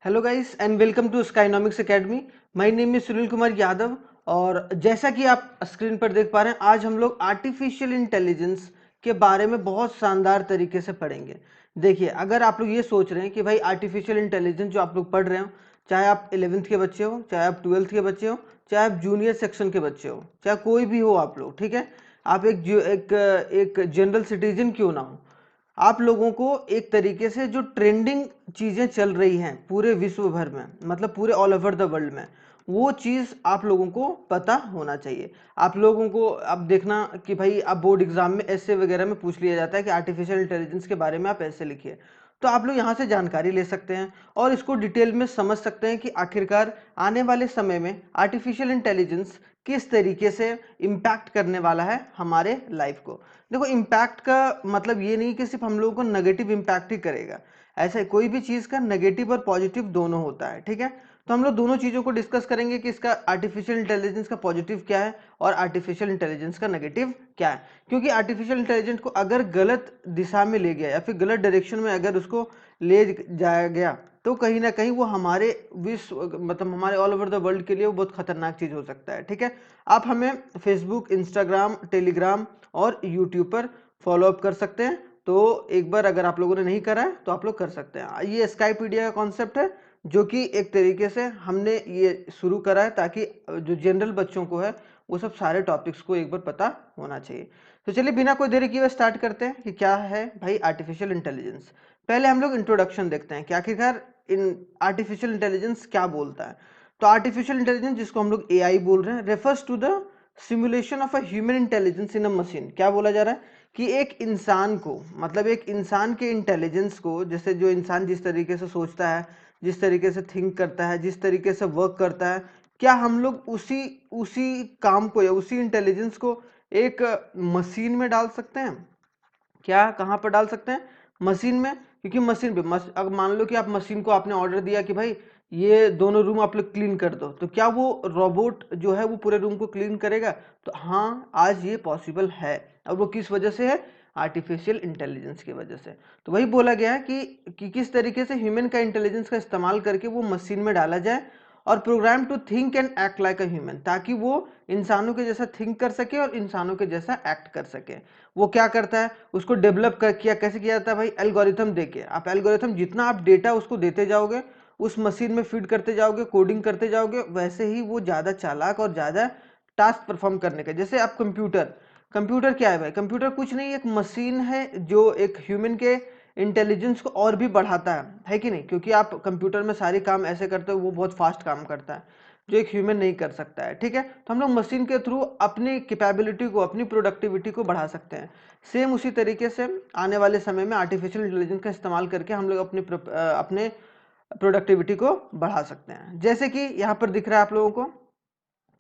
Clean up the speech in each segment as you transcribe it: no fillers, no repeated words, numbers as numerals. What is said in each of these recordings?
Hello guys and welcome to Skynomics academy. My name is Sunil Kumar Yadav और जैसा कि आप स्क्रीन पर देख पा रहे हैं, आज हम लोग आर्टिफिशियल इंटेलिजेंस के बारे में बहुत शानदार तरीके से पढ़ेंगे। देखिए, अगर आप लोग ये सोच रहे हैं कि भाई आर्टिफिशियल इंटेलिजेंस जो आप लोग पढ़ रहे हो, चाहे आप 11th के बच्चे हो, चाहे आप 12th के बच्चे हो, चाहे आप जूनियर सेक्शन के बच्चे हो, चाहे कोई भी हो आप लोग, ठीक है। आप एक जनरल सिटीजन क्यों ना हो, आप लोगों को एक तरीके से जो ट्रेंडिंग चीजें चल रही हैं पूरे विश्व भर में, मतलब पूरे ऑल ओवर द वर्ल्ड में, वो चीज आप लोगों को पता होना चाहिए। आप लोगों को अब देखना कि भाई अब बोर्ड एग्जाम में ऐसे वगैरह में पूछ लिया जाता है कि आर्टिफिशियल इंटेलिजेंस के बारे में आप ऐसे लिखिए, तो आप लोग यहाँ से जानकारी ले सकते हैं और इसको डिटेल में समझ सकते हैं कि आखिरकार आने वाले समय में आर्टिफिशियल इंटेलिजेंस किस तरीके से इम्पैक्ट करने वाला है हमारे लाइफ को। देखो, इम्पैक्ट का मतलब ये नहीं कि सिर्फ हम लोगों को नेगेटिव इम्पैक्ट ही करेगा। ऐसा कोई भी चीज़ का नेगेटिव और पॉजिटिव दोनों होता है, ठीक है। तो हम लोग दोनों चीज़ों को डिस्कस करेंगे कि इसका आर्टिफिशियल इंटेलिजेंस का पॉजिटिव क्या है और आर्टिफिशियल इंटेलिजेंस का नेगेटिव क्या है। क्योंकि आर्टिफिशियल इंटेलिजेंस को अगर गलत दिशा में ले गया या फिर गलत डायरेक्शन में अगर उसको ले जाया गया, तो कहीं ना कहीं वो हमारे विश्व मतलब हमारे ऑल ओवर द वर्ल्ड के लिए वो बहुत खतरनाक चीज़ हो सकता है, ठीक है। आप हमें फेसबुक, इंस्टाग्राम, टेलीग्राम और यूट्यूब पर फॉलो अप कर सकते हैं। तो एक बार अगर आप लोगों ने नहीं करा है तो आप लोग कर सकते हैं। ये स्काईपीडिया का कॉन्सेप्ट है जो कि एक तरीके से हमने ये शुरू करा है ताकि जो जनरल बच्चों को है वो सब सारे टॉपिक्स को एक बार पता होना चाहिए। तो चलिए बिना कोई देरी किए स्टार्ट करते हैं कि क्या है भाई आर्टिफिशियल इंटेलिजेंस। पहले हम लोग इंट्रोडक्शन देखते हैं कि आखिरकार इन आर्टिफिशियल इंटेलिजेंस क्या बोलता है। तो आर्टिफिशियल इंटेलिजेंस, जिसको हम लोग एआई बोल रहे हैं, refers to the simulation of a human intelligence in a machine. क्या बोला जा रहा है कि एक इंसान को, मतलब एक इंसान के इंटेलिजेंस को, जैसे जो इंसान जिस तरीके से सोचता है, जिस तरीके से थिंक करता है, जिस तरीके से वर्क करता है, क्या हम लोग उसी उसी काम को या उसी इंटेलिजेंस को एक मशीन में डाल सकते हैं? क्या कहाँ पर डाल सकते हैं? मशीन में। क्योंकि मशीन पे अगर मान लो कि आप मशीन को आपने ऑर्डर दिया कि भाई ये दोनों रूम आप लोग क्लीन कर दो, तो क्या वो रोबोट जो है वो पूरे रूम को क्लीन करेगा? तो हाँ, आज ये पॉसिबल है। और वो किस वजह से है? आर्टिफिशियल इंटेलिजेंस की वजह से। तो वही बोला गया है कि किस तरीके से ह्यूमन का इंटेलिजेंस का इस्तेमाल करके वो मशीन में डाला जाए और program to think and act like a human, ताकि वो इंसानों के जैसा थिंक कर सके और इंसानों के जैसा एक्ट कर सके। वो क्या करता है, उसको डेवलप कर किया कैसे किया जाता है भाई? एल्गोरिथम देके। आप एल्गोरिथम जितना आप डेटा उसको देते जाओगे, उस मशीन में फीड करते जाओगे, कोडिंग करते जाओगे, वैसे ही वो ज़्यादा चालाक और ज़्यादा टास्क परफॉर्म करने का। जैसे आप कंप्यूटर, कंप्यूटर क्या है भाई? कंप्यूटर कुछ नहीं, एक मशीन है जो एक ह्यूमन के इंटेलिजेंस को और भी बढ़ाता है कि नहीं? क्योंकि आप कंप्यूटर में सारे काम ऐसे करते हो, वो बहुत फास्ट काम करता है जो एक ह्यूमन नहीं कर सकता है, ठीक है। तो हम लोग मशीन के थ्रू अपनी कैपेबिलिटी को, अपनी प्रोडक्टिविटी को बढ़ा सकते हैं। सेम उसी तरीके से आने वाले समय में आर्टिफिशियल इंटेलिजेंस का इस्तेमाल करके हम लोग अपने प्रोडक्टिविटी को बढ़ा सकते हैं। जैसे कि यहाँ पर दिख रहा है आप लोगों को,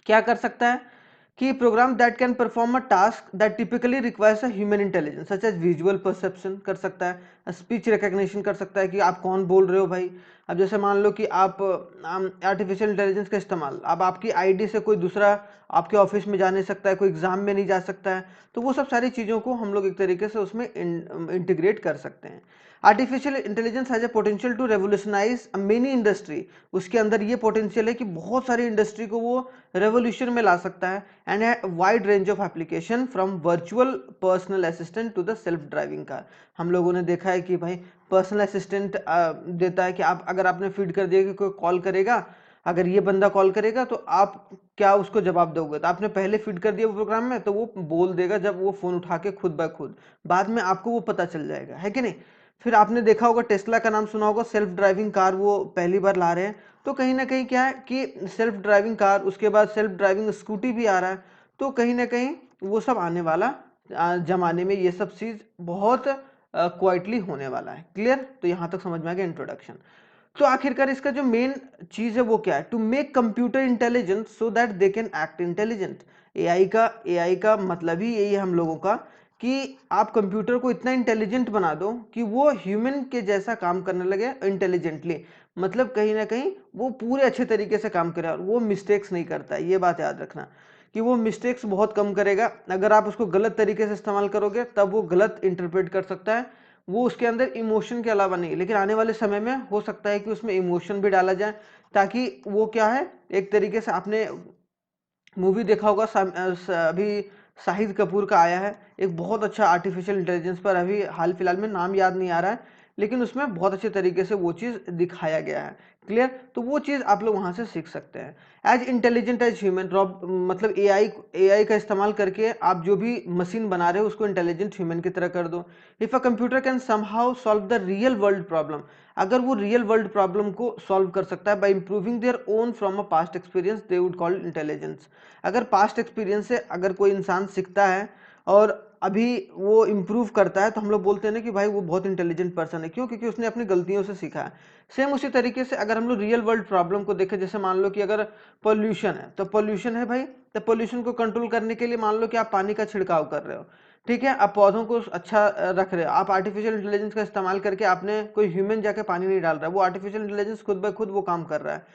क्या कर सकता है कि program that can perform a task that typically requires a human intelligence such as visual perception कर सकता है, स्पीच रिकग्निशन कर सकता है कि आप कौन बोल रहे हो भाई। अब जैसे मान लो कि आप आर्टिफिशियल इंटेलिजेंस का इस्तेमाल, अब आपकी आईडी से कोई दूसरा आपके ऑफिस में जा नहीं सकता है, कोई एग्जाम में नहीं जा सकता है, तो वो सब सारी चीज़ों को हम लोग एक तरीके से उसमें इंटीग्रेट कर सकते हैं। Artificial intelligence has a potential to revolutionize many industry. उसके अंदर ये पोटेंशियल है कि बहुत सारी इंडस्ट्री को वो रेवोल्यूशन में ला सकता है। एंड है wide range of application from virtual personal assistant to the self driving car. हम लोगों ने देखा है कि भाई पर्सनल असिस्टेंट देता है कि आप अगर आपने फीड कर दिया कि कोई कॉल करेगा, अगर ये बंदा कॉल करेगा तो आप क्या उसको जवाब दोगे, तो आपने पहले फीड कर दिया वो प्रोग्राम में, तो वो बोल देगा जब वो फोन उठा के खुद ब खुद, बाद में आपको वो पता चल जाएगा, है कि नहीं। फिर आपने देखा होगा टेस्ला का नाम सुना होगा, सेल्फ ड्राइविंग कार वो पहली बार ला रहे हैं। तो कहीं ना कहीं क्या है कि सेल्फ ड्राइविंग कार, उसके बाद सेल्फ ड्राइविंग स्कूटी भी आ रहा है। तो कहीं ना कहीं वो सब आने वाला जमाने में ये सब चीज बहुत क्वाइटली होने वाला है। क्लियर? तो यहाँ तक समझ में आ गया इंट्रोडक्शन। तो आखिरकार इसका जो मेन चीज है वो क्या है? To make computer intelligent so that they can act intelligent. AI का मतलब ही यही है हम लोगों का कि आप कंप्यूटर को इतना इंटेलिजेंट बना दो कि वो ह्यूमन के जैसा काम करने लगे इंटेलिजेंटली। मतलब कहीं ना कहीं वो पूरे अच्छे तरीके से काम करे और वो मिस्टेक्स नहीं करता है। ये बात याद रखना कि वो मिस्टेक्स बहुत कम करेगा। अगर आप उसको गलत तरीके से इस्तेमाल करोगे तब वो गलत इंटरप्रेट कर सकता है, वो उसके अंदर इमोशन के अलावा नहीं, लेकिन आने वाले समय में हो सकता है कि उसमें इमोशन भी डाला जाए, ताकि वो क्या है, एक तरीके से आपने मूवी देखा होगा अभी शाहिद कपूर का आया है एक बहुत अच्छा आर्टिफिशियल इंटेलिजेंस पर, अभी हाल फिलहाल में नाम याद नहीं आ रहा है, लेकिन उसमें बहुत अच्छे तरीके से वो चीज़ दिखाया गया है। क्लियर? तो वो चीज़ आप लोग वहाँ से सीख सकते हैं। एज इंटेलिजेंट एज ह्यूमन, मतलब एआई का इस्तेमाल करके आप जो भी मशीन बना रहे हो उसको इंटेलिजेंट ह्यूमन की तरह कर दो। If a computer can somehow solve the real world problem, अगर वो रियल वर्ल्ड प्रॉब्लम को सॉल्व कर सकता है by improving their own from a past experience, they would call intelligence. अगर पास्ट एक्सपीरियंस से अगर कोई इंसान सीखता है और अभी वो इम्प्रूव करता है, तो हम लोग बोलते हैं ना कि भाई वो बहुत इंटेलिजेंट पर्सन है। क्यों? क्योंकि उसने अपनी गलतियों से सीखा है। सेम उसी तरीके से अगर हम लोग रियल वर्ल्ड प्रॉब्लम को देखें, जैसे मान लो कि अगर पोल्यूशन है, तो पोल्यूशन है भाई, तो पोल्यूशन को कंट्रोल करने के लिए मान लो कि आप पानी का छिड़काव कर रहे हो, ठीक है, आप पौधों को अच्छा रख रहे हो, आप आर्टिफिशियल इंटेलिजेंस का इस्तेमाल करके, आपने कोई ह्यूमन जाके पानी नहीं डाल रहा है, वो आर्टिफिशियल इंटेलिजेंस खुद ब खुद वो काम कर रहा है।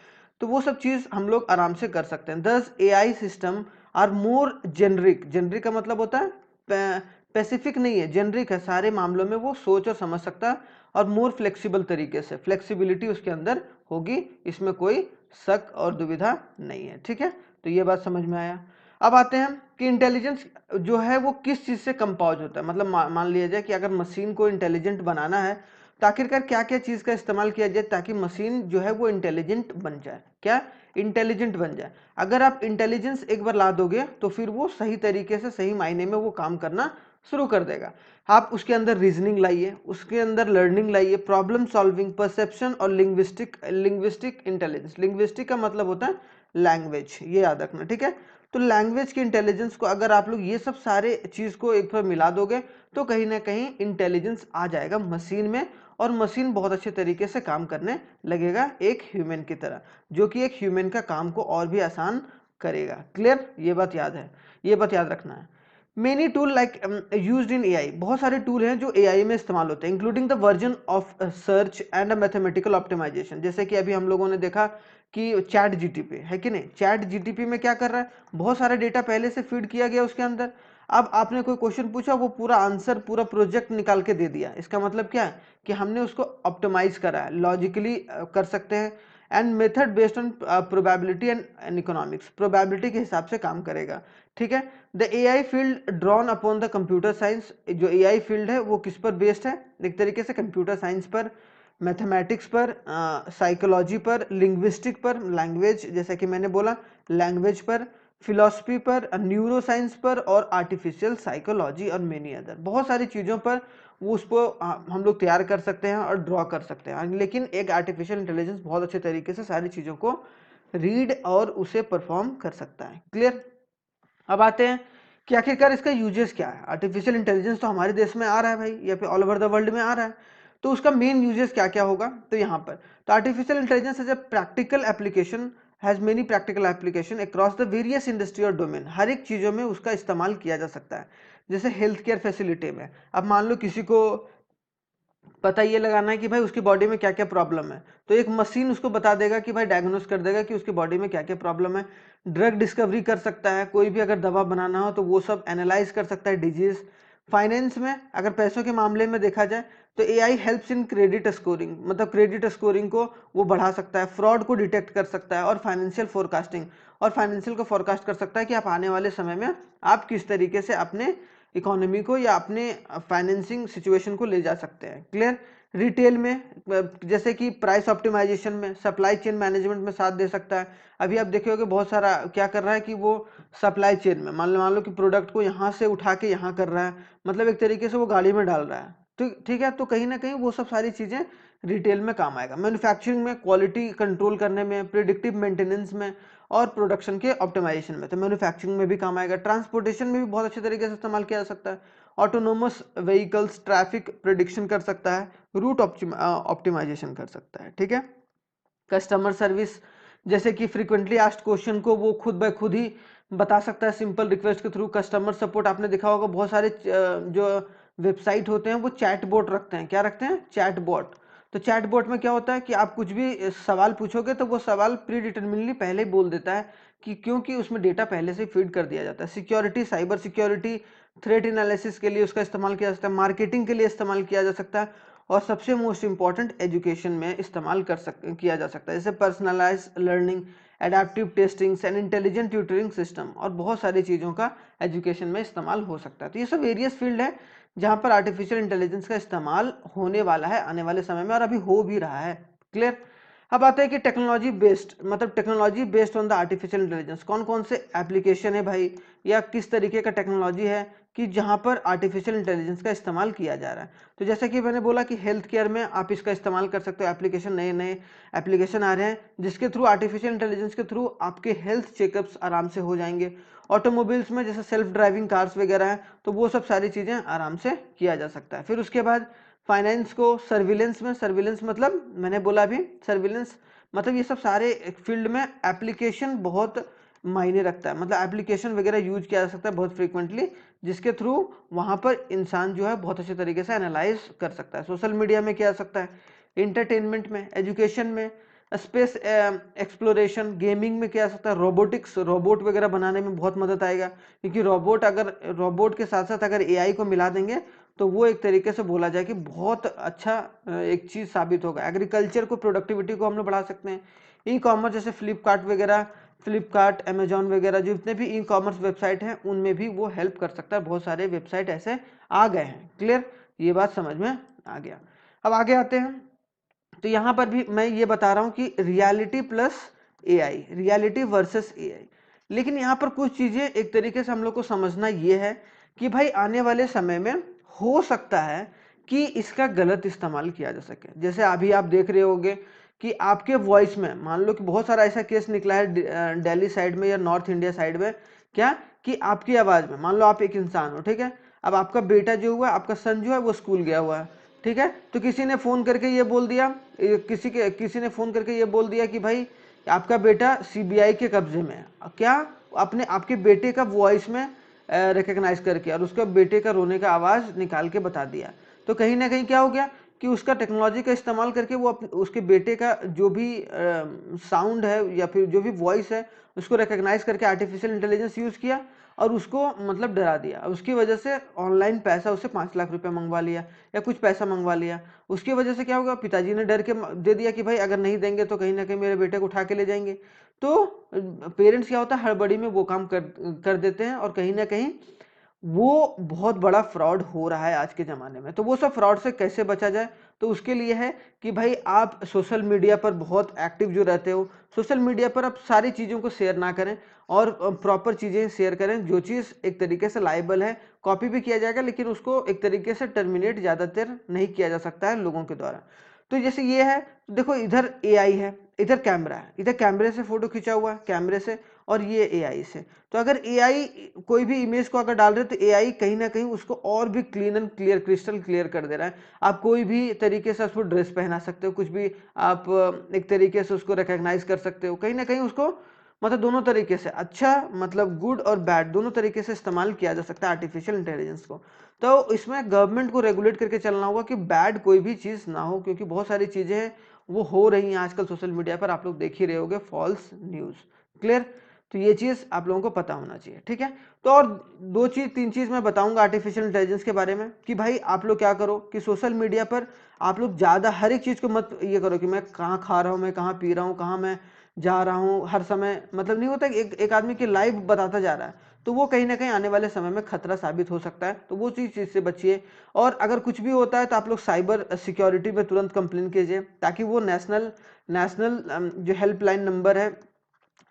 तो वो सब चीज हम लोग आराम से कर सकते हैं। दस AI system are more generic, generic का मतलब होता है स्पेसिफिक नहीं है, जेनरिक है, सारे मामलों में वो सोच और समझ सकता है, और मोर फ्लेक्सिबल तरीके से, फ्लेक्सिबिलिटी उसके अंदर होगी, इसमें कोई शक और दुविधा नहीं है। ठीक है, तो ये बात समझ में आया। अब आते हैं कि इंटेलिजेंस जो है वो किस चीज से कंपाउज होता है, मतलब मान लिया जाए कि अगर मशीन को इंटेलिजेंट बनाना है, तो आखिरकार क्या क्या चीज का इस्तेमाल किया जाए ताकि मशीन जो है वो इंटेलिजेंट बन जाए, क्या इंटेलिजेंट बन जाए। अगर आप इंटेलिजेंस एक बार ला दोगे तो फिर वो सही तरीके से सही मायने में वो काम करना शुरू कर देगा। आप उसके अंदर रीजनिंग लाइए, उसके अंदर लर्निंग लाइए, प्रॉब्लम सॉल्विंग, परसेप्शन और लिंग्विस्टिक, लिंग्विस्टिक इंटेलिजेंस। लिंग्विस्टिक का मतलब होता है लैंग्वेज, ये याद रखना, ठीक है। तो लैंग्वेज की इंटेलिजेंस को अगर आप लोग ये सब सारे चीज को एक बार मिला दोगे, तो कहीं ना कहीं इंटेलिजेंस आ जाएगा मशीन में, और मशीन बहुत अच्छे तरीके से काम करने लगेगा एक ह्यूमन की तरह, जो कि एक ह्यूमन का काम को और भी आसान करेगा। क्लियर? ये बात याद है, ये बात याद रखना है। Many tool like used in AI, बहुत सारे टूल हैं जो एआई में इस्तेमाल होते हैं, including the version of search and mathematical optimization. जैसे कि अभी हम लोगों ने देखा कि चैट जीटीपी है कि नहीं, चैट जीटीपी में क्या कर रहा है, बहुत सारा डेटा पहले से फीड किया गया उसके अंदर, अब आपने कोई क्वेश्चन पूछा, वो पूरा आंसर, पूरा प्रोजेक्ट निकाल के दे दिया। इसका मतलब क्या है कि हमने उसको ऑप्टिमाइज करा है, लॉजिकली कर सकते हैं, and method based on probability and economics, probability के हिसाब से काम करेगा। ठीक है, the AI field drawn upon the computer science, जो एआई फील्ड है वो किस पर बेस्ड है, एक तरीके से कंप्यूटर साइंस पर, मैथमेटिक्स पर, साइकोलॉजी पर, लिंग्विस्टिक पर, लैंग्वेज जैसा कि मैंने बोला लैंग्वेज पर, फिलॉसफी पर, न्यूरो साइंस पर, और आर्टिफिशियल साइकोलॉजी और मेनी अदर, बहुत सारी चीज़ों पर वो उसको हम लोग तैयार कर सकते हैं और ड्रॉ कर सकते हैं। लेकिन एक आर्टिफिशियल इंटेलिजेंस बहुत अच्छे तरीके से सारी चीज़ों को रीड और उसे परफॉर्म कर सकता है। क्लियर? अब आते हैं कि आखिरकार इसका यूजेस क्या है। आर्टिफिशियल इंटेलिजेंस तो हमारे देश में आ रहा है भाई, या फिर ऑल ओवर द वर्ल्ड में आ रहा है, तो उसका मेन यूजेस क्या क्या होगा, तो यहाँ पर तो artificial intelligence as a practical application has many practical application across the various industry और डोमेन, हर एक चीज़ों में उसका इस्तेमाल किया जा सकता है। जैसे हेल्थ केयर फैसिलिटी में, अब मान लो किसी को पता ये लगाना है कि भाई उसकी बॉडी में क्या क्या प्रॉब्लम है, तो एक मशीन उसको बता देगा कि भाई डायग्नोस कर देगा कि उसकी बॉडी में क्या क्या प्रॉब्लम है। ड्रग डिस्कवरी कर सकता है, कोई भी अगर दवा बनाना हो तो वो सब एनालाइज कर सकता है, डिजीज। फाइनेंस में अगर पैसों के मामले में देखा जाए तो AI helps in credit scoring, मतलब क्रेडिट स्कोरिंग को वो बढ़ा सकता है, फ्रॉड को डिटेक्ट कर सकता है, और फाइनेंशियल फोरकास्टिंग, और फाइनेंशियल को फोरकास्ट कर सकता है कि आप आने वाले समय में आप किस तरीके से अपने इकोनॉमी को या अपने फाइनेंसिंग सिचुएशन को ले जा सकते हैं। क्लियर? रिटेल में जैसे कि प्राइस ऑप्टिमाइजेशन में, सप्लाई चेन मैनेजमेंट में साथ दे सकता है। अभी आप देखे होगे बहुत सारा क्या कर रहा है कि वो सप्लाई चेन में मान लो कि प्रोडक्ट को यहाँ से उठा के यहाँ कर रहा है, मतलब एक तरीके से वो गाड़ी में डाल रहा है। तो ठीक है, तो कहीं ना कहीं वो सब सारी चीज़ें रिटेल में काम आएगा। मैन्युफैक्चरिंग में क्वालिटी कंट्रोल करने में, प्रिडिक्टिव मेंटेनेंस में, और प्रोडक्शन के ऑप्टिमाइजेशन में, तो मैन्युफैक्चरिंग में भी काम आएगा। ट्रांसपोर्टेशन में भी बहुत अच्छे तरीके से इस्तेमाल किया जा सकता है। ऑटोनोमस व्हीकल्स ट्रैफिक प्रिडिक्शन कर सकता है, रूट ऑप्टिमाइजेशन कर सकता है। ठीक है, कस्टमर सर्विस, जैसे कि फ्रीक्वेंटली आस्क्ड क्वेश्चन को वो खुद ब खुद ही बता सकता है सिंपल रिक्वेस्ट के थ्रू। कस्टमर सपोर्ट, आपने देखा होगा बहुत सारे जो वेबसाइट होते हैं वो चैट बोट रखते हैं, क्या रखते हैं, चैट बोट। तो चैट बोट में क्या होता है कि आप कुछ भी सवाल पूछोगे तो वो सवाल प्री डिटर्मिनली पहले ही बोल देता है, कि क्योंकि उसमें डेटा पहले से फीड कर दिया जाता है। Security, cyber security, threat analysis के लिए उसका इस्तेमाल किया जा सकता है, मार्केटिंग के लिए इस्तेमाल किया जा सकता है, और सबसे मोस्ट इंपॉर्टेंट एजुकेशन में इस्तेमाल किया जा सकता है, जैसे personalize learning, adaptive testings and intelligent tutoring system, और बहुत सारी चीज़ों का एजुकेशन में इस्तेमाल हो सकता है। तो ये सब वेरियस फील्ड है जहाँ पर आर्टिफिशियल इंटेलिजेंस का इस्तेमाल होने वाला है आने वाले समय में, और अभी हो भी रहा है। क्लियर। अब आते हैं कि टेक्नोलॉजी बेस्ड, मतलब technology based on the artificial intelligence, कौन कौन से एप्लीकेशन है भाई, या किस तरीके का टेक्नोलॉजी है कि जहां पर आर्टिफिशियल इंटेलिजेंस का इस्तेमाल किया जा रहा है। तो जैसा कि मैंने बोला कि हेल्थ केयर में आप इसका इस्तेमाल कर सकते हो, एप्लीकेशन, नए नए एप्लीकेशन आ रहे हैं जिसके थ्रू आर्टिफिशियल इंटेलिजेंस के थ्रू आपके हेल्थ चेकअप्स आराम से हो जाएंगे। ऑटोमोबाइल्स में जैसे सेल्फ ड्राइविंग कार्स वगैरह हैं, तो वो सब सारी चीज़ें आराम से किया जा सकता है। फिर उसके बाद फाइनेंस को सर्विलेंस में, सर्विलेंस मतलब मैंने बोला अभी सर्विलेंस मतलब ये सब सारे फील्ड में एप्लीकेशन बहुत मायने रखता है, मतलब एप्लीकेशन वगैरह यूज किया जा सकता है बहुत फ्रीक्वेंटली, जिसके थ्रू वहाँ पर इंसान जो है बहुत अच्छे तरीके से एनालाइज कर सकता है। सोशल मीडिया में किया जा सकता है, इंटरटेनमेंट में, एजुकेशन में, स्पेस एक्सप्लोरेशन, गेमिंग में किया जा सकता है, रोबोटिक्स, रोबोट वगैरह बनाने में बहुत मदद आएगा, क्योंकि रोबोट के साथ साथ अगर एआई को मिला देंगे तो वो एक तरीके से बोला जाए कि बहुत अच्छा एक चीज़ साबित होगा। एग्रीकल्चर को, प्रोडक्टिविटी को हम लोग बढ़ा सकते हैं। ई कॉमर्स जैसे फ्लिपकार्ट, अमेजॉन वगैरह जो जितने भी ई कॉमर्स वेबसाइट हैं उनमें भी वो हेल्प कर सकता है। बहुत सारे वेबसाइट ऐसे आ गए हैं। क्लियर, ये बात समझ में आ गया। अब आगे आते हैं, तो यहाँ पर भी मैं ये बता रहा हूँ कि reality plus AI, reality versus AI. लेकिन यहाँ पर कुछ चीज़ें एक तरीके से हम लोग को समझना ये है कि भाई आने वाले समय में हो सकता है कि इसका गलत इस्तेमाल किया जा सके। जैसे अभी आप देख रहे होंगे कि आपके वॉइस में, मान लो कि बहुत सारा ऐसा केस निकला है दिल्ली साइड में या नॉर्थ इंडिया साइड में, क्या कि आपकी आवाज़ में, मान लो आप एक इंसान हो, ठीक है, अब आपका बेटा जो हुआ, आपका सन जो है वो स्कूल गया हुआ है, ठीक है, तो किसी ने फ़ोन करके ये बोल दिया, किसी ने फ़ोन करके ये बोल दिया कि भाई आपका बेटा सीबीआई के कब्जे में है। क्या अपने आपके बेटे का वॉइस में रिकग्नाइज करके और उसका बेटे का रोने का आवाज़ निकाल के बता दिया, तो कहीं ना कहीं क्या हो गया कि उसका टेक्नोलॉजी का इस्तेमाल करके वो उसके बेटे का जो भी साउंड है या फिर जो भी वॉइस है उसको रिकग्नाइज करके आर्टिफिशियल इंटेलिजेंस यूज़ किया और उसको मतलब डरा दिया। उसकी वजह से ऑनलाइन पैसा उससे 5 लाख रुपए मंगवा लिया या कुछ पैसा मंगवा लिया। उसकी वजह से क्या होगा, पिताजी ने डर के दे दिया कि भाई अगर नहीं देंगे तो कहीं ना कहीं मेरे बेटे को उठा के ले जाएंगे। तो पेरेंट्स क्या होता है, हड़बड़ी में वो काम कर देते हैं और कहीं ना कहीं वो बहुत बड़ा फ्रॉड हो रहा है आज के ज़माने में। तो वो सब फ्रॉड से कैसे बचा जाए, तो उसके लिए है कि भाई आप सोशल मीडिया पर बहुत एक्टिव जो रहते हो, सोशल मीडिया पर आप सारी चीज़ों को शेयर ना करें और प्रॉपर चीज़ें शेयर करें। जो चीज़ एक तरीके से लाइबल है, कॉपी भी किया जाएगा लेकिन उसको एक तरीके से टर्मिनेट ज़्यादातर नहीं किया जा सकता है लोगों के द्वारा। तो जैसे ये है, तो देखो इधर एआई है, इधर कैमरा है, इधर कैमरे से फोटो खींचा हुआ है, कैमरे से, और ये एआई से। तो अगर एआई कोई भी इमेज को अगर डाल रहे तो एआई कहीं ना कहीं उसको और भी clean and clear, crystal clear कर दे रहा है। आप कोई भी तरीके से उसको ड्रेस पहना सकते हो, कुछ भी आप एक तरीके से उसको रिकॉग्नाइज कर सकते हो, कहीं ना कहीं उसको मतलब दोनों तरीके से, अच्छा मतलब गुड और बैड दोनों तरीके से इस्तेमाल किया जा सकता है आर्टिफिशियल इंटेलिजेंस को। तो इसमें गवर्नमेंट को रेगुलेट करके चलना होगा कि बैड कोई भी चीज़ ना हो, क्योंकि बहुत सारी चीज़ें हैं वो हो रही हैं आजकल सोशल मीडिया पर, आप लोग देख ही रहे होगे, फॉल्स न्यूज़। क्लियर, तो ये चीज़ आप लोगों को पता होना चाहिए, ठीक है। तो और दो चीज़ तीन चीज़ मैं बताऊंगा आर्टिफिशियल इंटेलिजेंस के बारे में कि भाई आप लोग क्या करो कि सोशल मीडिया पर आप लोग ज़्यादा हर एक चीज़ को मत ये करो कि मैं कहाँ खा रहा हूँ, मैं कहाँ पी रहा हूँ, कहाँ मैं जा रहा हूँ हर समय, मतलब नहीं होता एक आदमी की लाइव बताता जा रहा है, तो वो कहीं ना कहीं आने वाले समय में खतरा साबित हो सकता है। तो वो चीज़ से बचिए, और अगर कुछ भी होता है तो आप लोग साइबर सिक्योरिटी में तुरंत कंप्लेन कीजिए, ताकि वो नेशनल नेशनल जो हेल्पलाइन नंबर है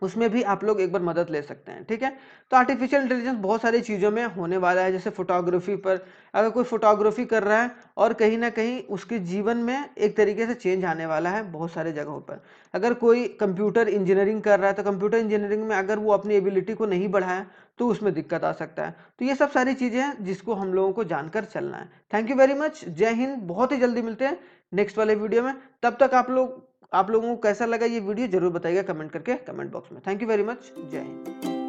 उसमें भी आप लोग एक बार मदद ले सकते हैं, ठीक है। तो आर्टिफिशियल इंटेलिजेंस बहुत सारी चीज़ों में होने वाला है, जैसे फोटोग्राफी पर, अगर कोई फोटोग्राफी कर रहा है और कहीं ना कहीं उसके जीवन में एक तरीके से चेंज आने वाला है बहुत सारे जगहों पर। अगर कोई कंप्यूटर इंजीनियरिंग कर रहा है तो कंप्यूटर इंजीनियरिंग में अगर वो अपनी एबिलिटी को नहीं बढ़ाया तो उसमें दिक्कत आ सकता है। तो ये सब सारी चीज़ें हैं जिसको हम लोगों को जानकर चलना है। थैंक यू वेरी मच, जय हिंद। बहुत ही जल्दी मिलते हैं नेक्स्ट वाले वीडियो में। तब तक आप लोगों को कैसा लगा ये वीडियो जरूर बताइएगा कमेंट करके, कमेंट बॉक्स में। थैंक यू वेरी मच, जय हिंद।